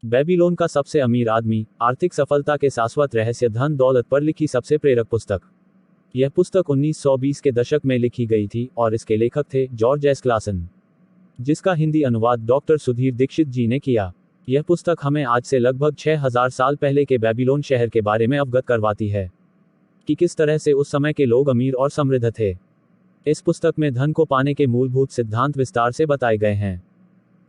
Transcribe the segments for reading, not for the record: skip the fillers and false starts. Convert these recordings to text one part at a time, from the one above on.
Babylon का सबसे अमीर आदमी, आर्थिक सफलता के शाश्वत रहस्य धन दौलत पर लिखी सबसे प्रेरक पुस्तक। यह पुस्तक 1920 के दशक में लिखी गई थी और इसके लेखक थे जॉर्ज एस क्लासन, जिसका हिंदी अनुवाद डॉक्टर सुधीर दीक्षित जी ने किया। यह पुस्तक हमें आज से लगभग 6000 साल पहले के बेबीलोन शहर के बारे में अवगत करवाती है कि किस तरह से उस समय के लोग अमीर और समृद्ध थे। इस पुस्तक में धन को पाने के मूलभूत सिद्धांत विस्तार से बताए गए हैं।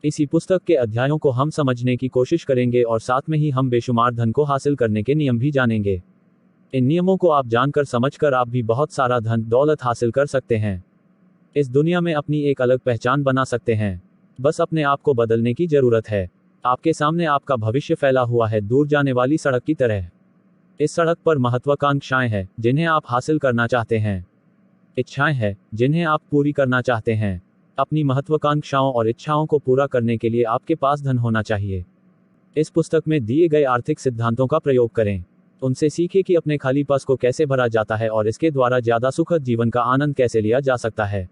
इसी पुस्तक के अध्यायों को हम समझने की कोशिश करेंगे और साथ में ही हम बेशुमार धन को हासिल करने के नियम भी जानेंगे। इन नियमों को आप जानकर समझकर आप भी बहुत सारा धन दौलत हासिल कर सकते हैं। इस दुनिया में अपनी एक अलग पहचान बना सकते हैं। बस अपने आप को बदलने की जरूरत है। आपके सामने आपका भविष्य फैला हुआ है दूर जाने वाली सड़क की तरह। इस सड़क पर महत्वाकांक्षाएं हैं जिन्हें आप हासिल करना चाहते हैं। इच्छाएं हैं जिन्हें आप पूरी करना चाहते हैं। अपनी महत्वाकांक्षाओं और इच्छाओं को पूरा करने के लिए आपके पास धन होना चाहिए। इस पुस्तक में दिए गए आर्थिक सिद्धांतों का प्रयोग करें। उनसे सीखें कि अपने खाली पस को कैसे भरा जाता है और इसके द्वारा ज्यादा सुखद जीवन का आनंद कैसे लिया जा सकता है।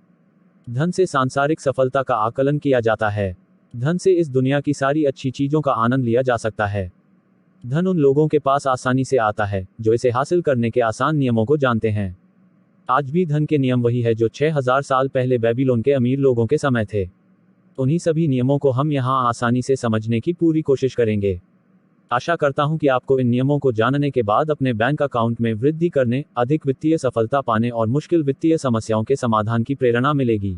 धन से सांसारिक सफलता का आकलन किया जाता है। धन से इस दुनिया की सारी अच्छी चीजों का आनंद लिया जा सकता है। धन उन लोगों के पास आसानी से आता है जो इसे हासिल करने के आसान नियमों को जानते हैं। आज भी धन के नियम वही है जो 6000 साल पहले बेबीलोन के अमीर लोगों के समय थे। उन्हीं सभी नियमों को हम यहाँ आसानी से समझने की पूरी कोशिश करेंगे। आशा करता हूँ कि आपको इन नियमों को जानने के बाद अपने बैंक अकाउंट में वृद्धि करने, अधिक वित्तीय सफलता पाने और मुश्किल वित्तीय समस्याओं के समाधान की प्रेरणा मिलेगी।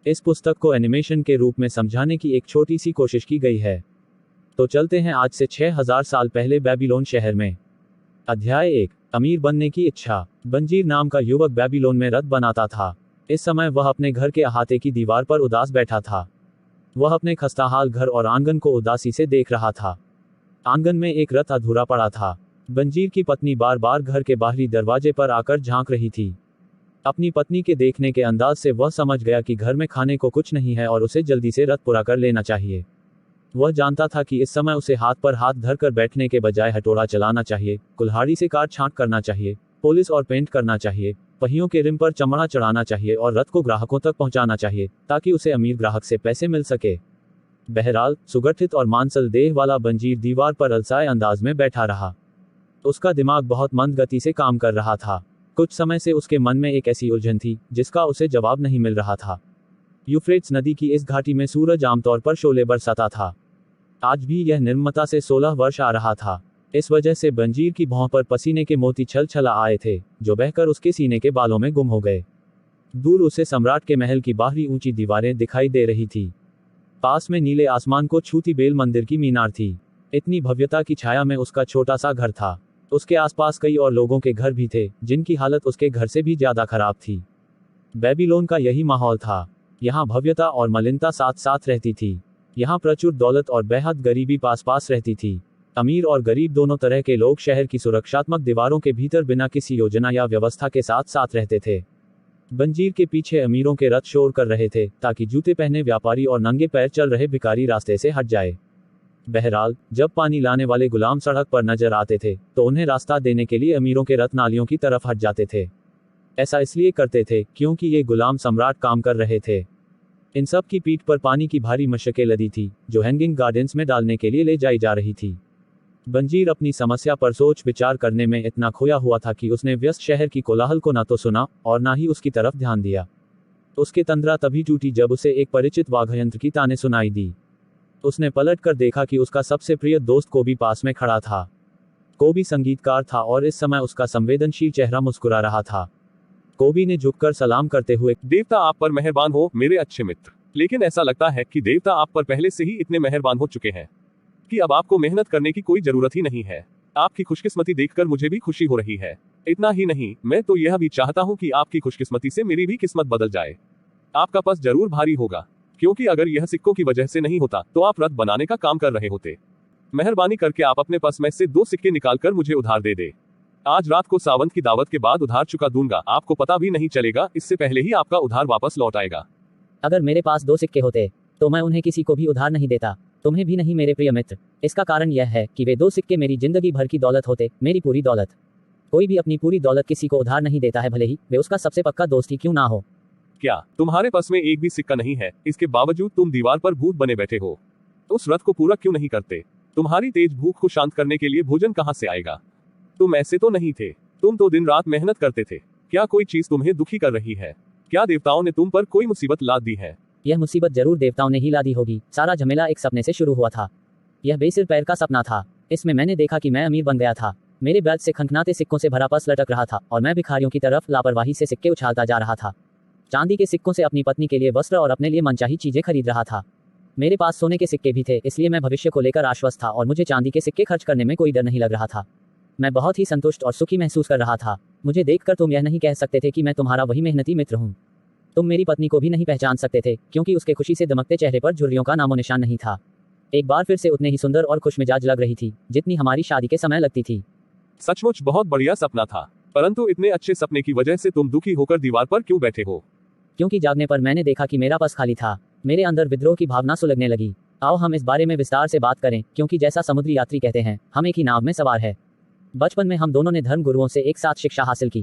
इस पुस्तक को एनिमेशन के रूप में समझाने की एक छोटी सी कोशिश की गई है। तो चलते हैं आज से 6000 साल पहले बेबीलोन शहर में। अध्याय 1, अमीर बनने की इच्छा। बंजीर नाम का युवक बेबीलोन में रथ बनाता था। इस समय वह अपने घर के अहाते की दीवार पर उदास बैठा था। वह अपने खस्ताहाल घर और आंगन को उदासी से देख रहा था। आंगन में एक रथ अधूरा पड़ा था। बंजीर की पत्नी बार बार घर के बाहरी दरवाजे पर आकर झांक रही थी। अपनी पत्नी के देखने के अंदाज से वह समझ गया कि घर में खाने को कुछ नहीं है और उसे जल्दी से रथ पूरा कर लेना चाहिए। वह जानता था कि इस समय उसे हाथ पर हाथ धरकर बैठने के बजाय हथौड़ा चलाना चाहिए, कुल्हाड़ी से काट छांट करना चाहिए, पॉलिश और पेंट करना चाहिए, पहियों के रिम पर चमड़ा चढ़ाना चाहिए और रथ को ग्राहकों तक पहुंचाना चाहिए ताकि उसे अमीर ग्राहक से पैसे मिल सके। बहरहाल सुगठित और मांसल देह वाला बंजीर दीवार पर अलसाए अंदाज में बैठा रहा। उसका दिमाग बहुत मंद गति से काम कर रहा था। कुछ समय से उसके मन में एक ऐसी उलझन थी जिसका उसे जवाब नहीं मिल रहा था। यूफ्रेट्स नदी की इस घाटी में सूरज आमतौर पर शोले बरसाता था। आज भी यह निर्ममता से 16 वर्ष आ रहा था। इस वजह से बंजीर की भौं पर पसीने के मोती छल छला आए थे जो बहकर उसके सीने के बालों में गुम हो गए। दूर उसे सम्राट के महल की बाहरी ऊंची दीवारें दिखाई दे रही थी। पास में नीले आसमान को छूती बेल मंदिर की मीनार थी। इतनी भव्यता की छाया में उसका छोटा सा घर था। उसके आसपास कई और लोगों के घर भी थे जिनकी हालत उसके घर से भी ज्यादा खराब थी। बेबीलोन का यही माहौल था। यहाँ भव्यता और मलिनता साथ साथ रहती थी। यहाँ प्रचुर दौलत और बेहद गरीबी पास पास रहती थी। अमीर और गरीब दोनों तरह के लोग शहर की सुरक्षात्मक दीवारों के भीतर बिना किसी योजना या व्यवस्था के साथ साथ रहते थे। बंजीर के पीछे अमीरों के रथ शोर कर रहे थे ताकि जूते पहने व्यापारी और नंगे पैर चल रहे भिखारी रास्ते से हट जाए। बहरहाल जब पानी लाने वाले गुलाम सड़क पर नजर आते थे तो उन्हें रास्ता देने के लिए अमीरों के रथ नालियों की तरफ हट जाते थे। ऐसा इसलिए करते थे क्योंकि ये गुलाम सम्राट काम कर रहे थे। इन सब की पीठ पर पानी की भारी मशकें लदी थी जो हैंगिंग गार्डन्स में डालने के लिए ले जाई जा रही थी। बंजीर अपनी समस्या पर सोच विचार करने में इतना खोया हुआ था कि उसने व्यस्त शहर की कोलाहल को न तो सुना और ना ही उसकी तरफ ध्यान दिया। उसकी तंद्रा तभी टूटी जब उसे एक परिचित वाद्ययंत्र की ताने सुनाई दी। उसने पलट कर देखा कि उसका सबसे प्रिय दोस्त कोबी पास में खड़ा था। कोबी संगीतकार था और इस समय उसका संवेदनशील चेहरा मुस्कुरा रहा था। कोबी ने झुककर सलाम करते हुए, देवता आप पर मेहरबान हो मेरे अच्छे मित्र। लेकिन ऐसा लगता है कि देवता आप पर पहले से ही इतने मेहरबान हो चुके हैं कि अब आपको मेहनत करने की कोई जरूरत ही नहीं है। आपकी खुशकिस्मती देखकर मुझे भी खुशी हो रही है। इतना ही नहीं, मैं तो यह भी चाहता हूँ कि आपकी खुशकिस्मती से मेरी भी किस्मत बदल जाए। आपका पस जरूर भारी होगा क्योंकि अगर यह सिक्कों की वजह से नहीं होता तो आप रथ बनाने का काम कर रहे होते। मेहरबानी करके आप अपने पस में से 2 सिक्के निकालकर मुझे उधार दे दे। आज रात को सावंत की दावत के बाद उधार चुका दूंगा। आपको पता भी नहीं चलेगा, इससे पहले ही आपका उधार वापस लौट आएगा। अगर मेरे पास 2 सिक्के होते तो मैं उन्हें किसी को भी उधार नहीं देता, तुम्हें भी नहीं मेरे प्रिय मित्र। इसका कारण यह है कि वे 2 सिक्के मेरी जिंदगी भर की दौलत होते, मेरी पूरी दौलत। कोई भी अपनी पूरी दौलत किसी को उधार नहीं देता है, भले ही वे उसका सबसे पक्का दोस्त ही क्यों ना हो। क्या तुम्हारे पास में एक भी सिक्का नहीं है? इसके बावजूद तुम दीवार पर भूत बने बैठे हो। उस रथ को पूरा क्यों नहीं करते? तुम्हारी तेज भूख को शांत करने के लिए भोजन कहाँ से आएगा? तुम ऐसे तो नहीं थे, तुम तो दिन रात मेहनत करते थे। क्या कोई चीज तुम्हें दुखी कर रही है? क्या देवताओं ने तुम पर कोई मुसीबत लाद दी है? यह मुसीबत जरूर देवताओं ने ही ला दी होगी। सारा झमेला एक सपने से शुरू हुआ था। यह बेसिर पैर का सपना था। इसमें मैंने देखा कि मैं अमीर बन गया था। मेरे बैग से खनखनाते सिक्कों से भरा पर्स लटक रहा था और मैं भिखारियों की तरफ लापरवाही से सिक्के उछालता जा रहा था। चांदी के सिक्कों से अपनी पत्नी के लिए वस्त्र और अपने लिए मनचाही चीजें खरीद रहा था। मेरे पास सोने के सिक्के भी थे, इसलिए मैं भविष्य को लेकर आश्वस्त था और मुझे चांदी के सिक्के खर्च करने में कोई डर नहीं लग रहा था। मैं बहुत ही संतुष्ट और सुखी महसूस कर रहा था। मुझे देखकर तुम यह नहीं कह सकते थे कि मैं तुम्हारा वही मेहनती मित्र हूँ। तुम मेरी पत्नी को भी नहीं पहचान सकते थे, क्योंकि उसके खुशी से दमकते चेहरे पर झुर्रियों का नामो निशान नहीं था। एक बार फिर से उतने ही सुंदर और खुशमिजाज लग रही थी जितनी हमारी शादी के समय लगती थी। सचमुच बहुत बढ़िया सपना था, परंतु इतने अच्छे सपने की वजह से तुम दुखी होकर दीवार पर क्यों बैठे हो? क्योंकि जागने पर मैंने देखा कि मेरा पर्स खाली था। मेरे अंदर विद्रोह की भावना सुलगने लगी। आओ हम इस बारे में विस्तार से बात करें, क्योंकि जैसा समुद्री यात्री कहते हैं, हम एक ही नाव में सवार है। बचपन में हम दोनों ने धर्म गुरुओं से एक साथ शिक्षा हासिल की।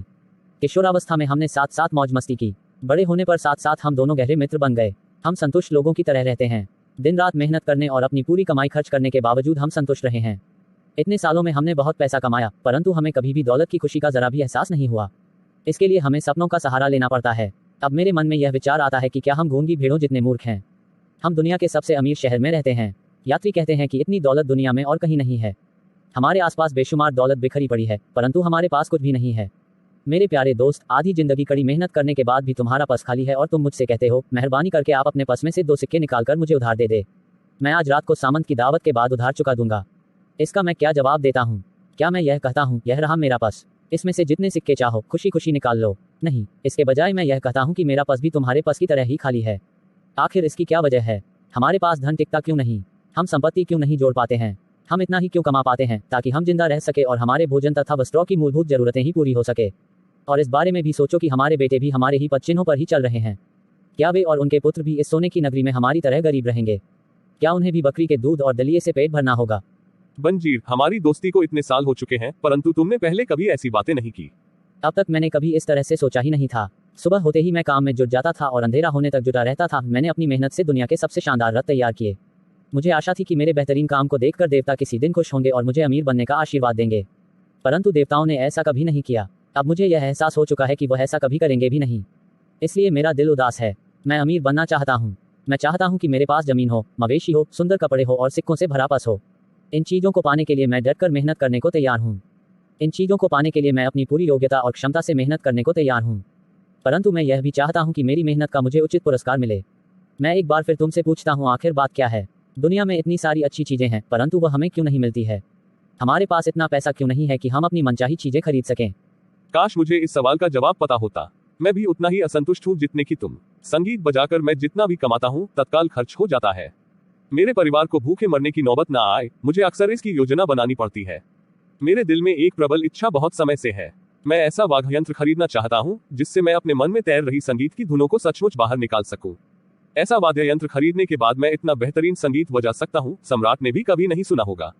किशोरावस्था में हमने साथ साथ मौज मस्ती की। बड़े होने पर साथ साथ हम दोनों गहरे मित्र बन गए। हम संतुष्ट लोगों की तरह रहते हैं। दिन रात मेहनत करने और अपनी पूरी कमाई खर्च करने के बावजूद हम संतुष्ट रहे हैं। इतने सालों में हमने बहुत पैसा कमाया, परंतु हमें कभी भी दौलत की खुशी का जरा भी एहसास नहीं हुआ। इसके लिए हमें सपनों का सहारा लेना पड़ता है। अब मेरे मन में यह विचार आता है कि क्या हम गूंगी भेड़ों जितने मूर्ख हैं? हम दुनिया के सबसे अमीर शहर में रहते हैं। यात्री कहते हैं कि इतनी दौलत दुनिया में और कहीं नहीं है। हमारे आसपास बेशुमार दौलत बिखरी पड़ी है, परंतु हमारे पास कुछ भी नहीं है। मेरे प्यारे दोस्त, आधी जिंदगी कड़ी मेहनत करने के बाद भी तुम्हारा पर्स खाली है और तुम मुझसे कहते हो, मेहरबानी करके आप अपने पर्स में से 2 सिक्के निकालकर मुझे उधार दे दे। मैं आज रात को सामंत की दावत के बाद उधार चुका दूंगा। इसका मैं क्या जवाब देता हूँ? क्या मैं यह कहता हूँ, यह रहा मेरा पर्स, इसमें से जितने सिक्के चाहो खुशी खुशी निकाल लो? नहीं, इसके बजाय मैं यह कहता हूँ कि मेरा पर्स भी तुम्हारे पर्स की तरह ही खाली है। आखिर इसकी क्या वजह है? हमारे पास धन टिकता क्यों नहीं? हम संपत्ति क्यों नहीं जोड़ पाते हैं? हम इतना ही क्यों कमा पाते हैं ताकि हम जिंदा रह सके और हमारे भोजन तथा वस्त्रों की मूलभूत जरूरतें ही पूरी हो सके? और इस बारे में भी सोचो कि हमारे बेटे भी हमारे ही पदचिन्हों पर ही चल रहे हैं। क्या वे और उनके पुत्र भी इस सोने की नगरी में हमारी तरह गरीब रहेंगे? क्या उन्हें भी बकरी के दूध और दलिये से पेट भरना होगा? बंजीर, हमारी दोस्ती को इतने साल हो चुके हैं, परंतु तुमने पहले कभी ऐसी बातें नहीं की। अब तक मैंने कभी इस तरह से सोचा ही नहीं था। सुबह होते ही मैं काम में जुट जाता था और अंधेरा होने तक जुटा रहता था। मैंने अपनी मेहनत से दुनिया के सबसे शानदार रथ तैयार किए। मुझे आशा थी कि मेरे बेहतरीन काम को देखकर देवता किसी दिन खुश होंगे और मुझे अमीर बनने का आशीर्वाद देंगे, परंतु देवताओं ने ऐसा कभी नहीं किया। अब मुझे यह एहसास हो चुका है कि वह ऐसा कभी करेंगे भी नहीं। इसलिए मेरा दिल उदास है। मैं अमीर बनना चाहता हूँ। मैं चाहता हूँ कि मेरे पास जमीन हो, मवेशी हो, सुंदर कपड़े हो और सिक्कों से भरा पर्स हो। इन चीज़ों को पाने के लिए मैं डटकर मेहनत करने को तैयार हूँ। इन चीज़ों को पाने के लिए मैं अपनी पूरी योग्यता और क्षमता से मेहनत करने को तैयार हूँ, परंतु मैं यह भी चाहता हूँ कि मेरी मेहनत का मुझे उचित पुरस्कार मिले। मैं एक बार फिर तुमसे पूछता हूँ, आखिर बात क्या है? दुनिया में इतनी सारी अच्छी चीज़ें हैं, परंतु वह हमें क्यों नहीं मिलती है? हमारे पास इतना पैसा क्यों नहीं है कि हम अपनी मनचाही चीज़ें खरीद सकें? काश मुझे इस सवाल का जवाब पता होता। मैं भी उतना ही असंतुष्ट हूँ जितने की तुम। संगीत बजाकर मैं जितना भी कमाता हूँ तत्काल खर्च हो जाता है। मेरे परिवार को भूखे मरने की नौबत ना आए, मुझे अक्सर इसकी योजना बनानी पड़ती है। मेरे दिल में एक प्रबल इच्छा बहुत समय से है। मैं ऐसा वाद्य यंत्र खरीदना चाहता हूँ जिससे मैं अपने मन में तैर रही संगीत की धुनों को सचमुच बाहर निकाल सकूं। ऐसा वाद्य यंत्र खरीदने के बाद मैं इतना बेहतरीन संगीत बजा सकता हूँ, सम्राट ने भी कभी नहीं सुना होगा।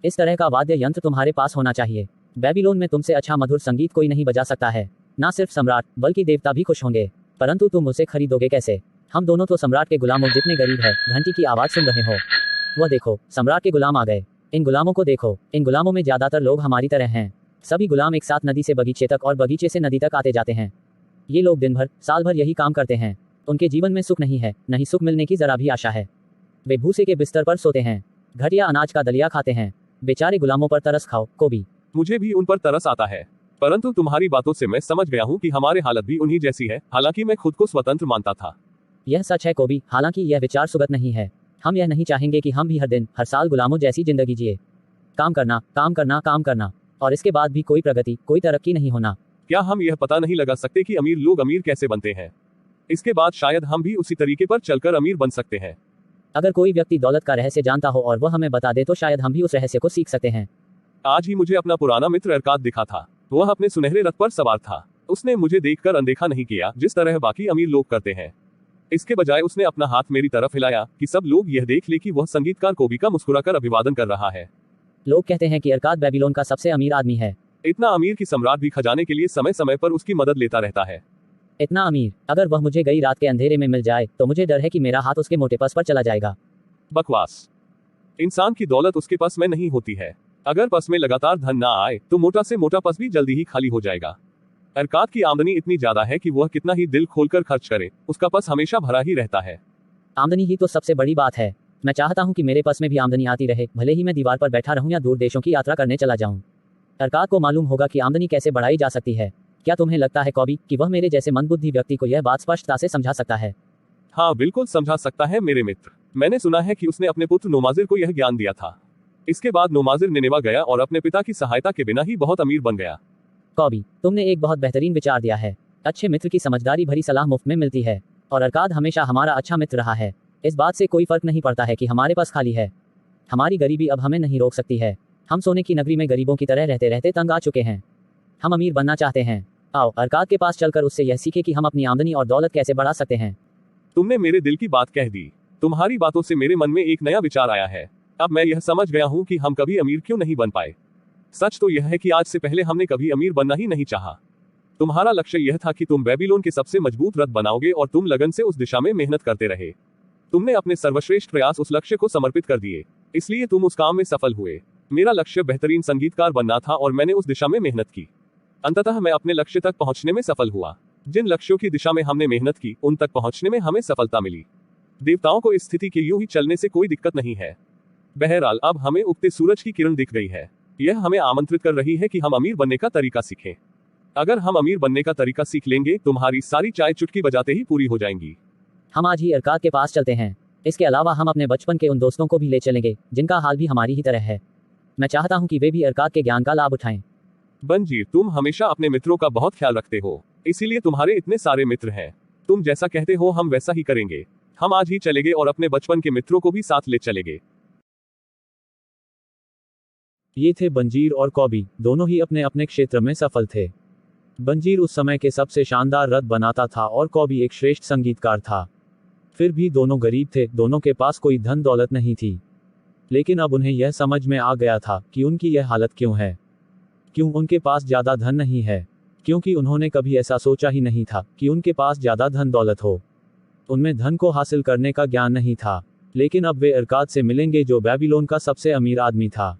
इस तरह का वाद्य यंत्र तुम्हारे पास होना चाहिए। बेबीलोन में तुमसे अच्छा मधुर संगीत कोई नहीं बजा सकता है। ना सिर्फ सम्राट बल्कि देवता भी खुश होंगे, परंतु तुम उसे खरीदोगे कैसे? हम दोनों तो सम्राट के गुलामों जितने गरीब है। घंटी की आवाज सुन रहे हो? वह देखो, सम्राट के गुलाम आ गए। इन गुलामों को देखो। इन गुलामों में ज्यादातर लोग हमारी तरह हैं। सभी गुलाम एक साथ नदी से बगीचे तक और बगीचे से नदी तक आते जाते हैं। ये लोग दिन भर साल भर यही काम करते हैं। उनके जीवन में सुख नहीं है, नहीं सुख मिलने की जरा भी आशा है। वे भूसे के बिस्तर पर सोते हैं, घटिया अनाज का दलिया खाते हैं। बेचारे गुलामों पर तरस खाओ कोबी। मुझे भी उन पर तरस आता है, परंतु तुम्हारी बातों से मैं समझ गया हूँ कि हमारे हालत भी उन्हीं जैसी है। हालांकि मैं खुद को स्वतंत्र मानता था। यह सच है कोबी, हालांकि यह विचार सुगत नहीं है। हम यह नहीं चाहेंगे कि हम भी हर दिन हर साल गुलामों जैसी जिंदगी जिए। काम करना, काम करना, काम करना, और इसके बाद भी कोई प्रगति, कोई तरक्की नहीं होना। क्या हम यह पता नहीं लगा सकते कि अमीर लोग अमीर कैसे बनते हैं? इसके बाद शायद हम भी उसी तरीके पर चलकर अमीर बन सकते हैं। अगर कोई व्यक्ति दौलत का रहस्य जानता हो और वह हमें बता दे तो शायद हम भी उस रहस्य को सीख सकते हैं। आज ही मुझे अपना पुराना मित्र अरकाद दिखा था। वह अपने सुनहरे रथ पर सवार था। उसने मुझे देखकर अनदेखा नहीं किया जिस तरह बाकी अमीर लोग करते हैं। इसके बजाय उसने अपना हाथ मेरी तरफ हिलाया कि सब लोग यह देख ले कि वह संगीतकार कोबी का मुस्कुराकर अभिवादन कर रहा है। लोग कहते हैं कि अरकाद बेबीलोन का सबसे अमीर आदमी है। इतना अमीर कि सम्राट भी खजाने के लिए समय समय पर उसकी मदद लेता रहता है। इतना अमीर, अगर वह मुझे गई रात के अंधेरे में मिल जाए तो मुझे डर है कि मेरा हाथ उसके मोटे पर्स पर चला जाएगा। बकवास। इंसान की दौलत उसके पस में नहीं होती है। अगर पस में लगातार धन ना आए तो मोटा से मोटा पस भी जल्दी ही खाली हो जाएगा। अरकाद की आमदनी इतनी ज्यादा है कि वह कितना ही दिल खोलकर खर्च करे, उसका पस हमेशा भरा ही रहता है। आमदनी ही तो सबसे बड़ी बात है। मैं चाहता हूँ कि मेरे पस में भी आमदनी आती रहे, भले ही मैं दीवार पर बैठा रहूं या दूर देशों की यात्रा करने चला जाऊं। अरकाद को मालूम होगा कि आमदनी कैसे बढ़ाई जा सकती है। क्या तुम्हें लगता है कॉबी कि वह मेरे जैसे मंदबुद्धि व्यक्ति को यह बात स्पष्टता से समझा सकता है? हाँ, बिल्कुल समझा सकता है मेरे मित्र। मैंने सुना है कि उसने अपने पुत्र नोमाजिर को यह ज्ञान दिया था। इसके बाद नोमाजिर निनेवा गया और अपने पिता की सहायता के बिना ही बहुत अमीर बन गया। कॉबी, तुमने एक बहुत बेहतरीन विचार दिया है। अच्छे मित्र की समझदारी भरी सलाह मुफ्त में मिलती है, और अरकाद हमेशा हमारा अच्छा मित्र रहा है। इस बात से कोई फर्क नहीं पड़ता है कि हमारे पास खाली है। हमारी गरीबी अब हमें नहीं रोक सकती है। हम सोने की नगरी में गरीबों की तरह रहते रहते तंग आ चुके हैं। हम अमीर बनना चाहते हैं। आओ अरकाद के पास चलकर उससे यह सीखे कि हम अपनी आमदनी और दौलत कैसे बढ़ा सकते हैं। तुमने मेरे दिल की बात कह दी। तुम्हारी बातों से मेरे मन में एक नया विचार आया है। अब मैं यह समझ गया हूँ कि हम कभी अमीर क्यों नहीं बन पाए। सच तो यह है कि आज से पहले हमने कभी अमीर बनना ही नहीं चाहा। तुम्हारा लक्ष्य यह था कि तुम बेबीलोन के सबसे मजबूत रथ बनाओगे और तुम लगन से उस दिशा में मेहनत करते रहे। तुमने अपने सर्वश्रेष्ठ प्रयास उस लक्ष्य को समर्पित कर दिए, इसलिए तुम उस काम में सफल हुए। मेरा लक्ष्य बेहतरीन संगीतकार बनना था और मैंने उस दिशा में मेहनत की। अंततः मैं अपने लक्ष्य तक पहुंचने में सफल हुआ। जिन लक्ष्यों की दिशा में हमने मेहनत की उन तक पहुंचने में हमें सफलता मिली। देवताओं को इस स्थिति के यूं ही चलने से कोई दिक्कत नहीं है। बहरहाल अब हमें उगते सूरज की किरण दिख गई है। यह हमें आमंत्रित कर रही है कि हम अमीर बनने का तरीका सीखें। अगर हम अमीर बनने का तरीका सीख लेंगे तुम्हारी सारी चाय चुटकी बजाते ही पूरी हो जाएंगी। हम आज ही अरकाद के पास चलते हैं। इसके अलावा हम अपने बचपन के उन दोस्तों को भी ले चलेंगे जिनका हाल भी हमारी ही तरह है। मैं चाहता हूं कि वे भी अरकाद के ज्ञान का लाभ उठाएं। बंजीर, तुम हमेशा अपने मित्रों का बहुत ख्याल रखते हो, इसीलिए तुम्हारे इतने सारे मित्र हैं। तुम जैसा कहते हो हम वैसा ही करेंगे। हम आज ही चलेंगे और अपने बचपन के मित्रों को भी साथ ले चलेंगे। ये थे बंजीर और कॉबी, दोनों ही अपने अपने क्षेत्र में सफल थे। बंजीर उस समय के सबसे शानदार रथ बनाता था और कॉबी एक श्रेष्ठ संगीतकार था। फिर भी दोनों गरीब थे, दोनों के पास कोई धन दौलत नहीं थी। लेकिन अब उन्हें यह समझ में आ गया था कि उनकी यह हालत क्यों है। क्यों उनके पास ज्यादा धन नहीं है? क्योंकि उन्होंने कभी ऐसा सोचा ही नहीं था कि उनके पास ज्यादा धन दौलत हो। उनमें धन को हासिल करने का ज्ञान नहीं था। लेकिन अब वे अरकाद से मिलेंगे जो बेबीलोन का सबसे अमीर आदमी था।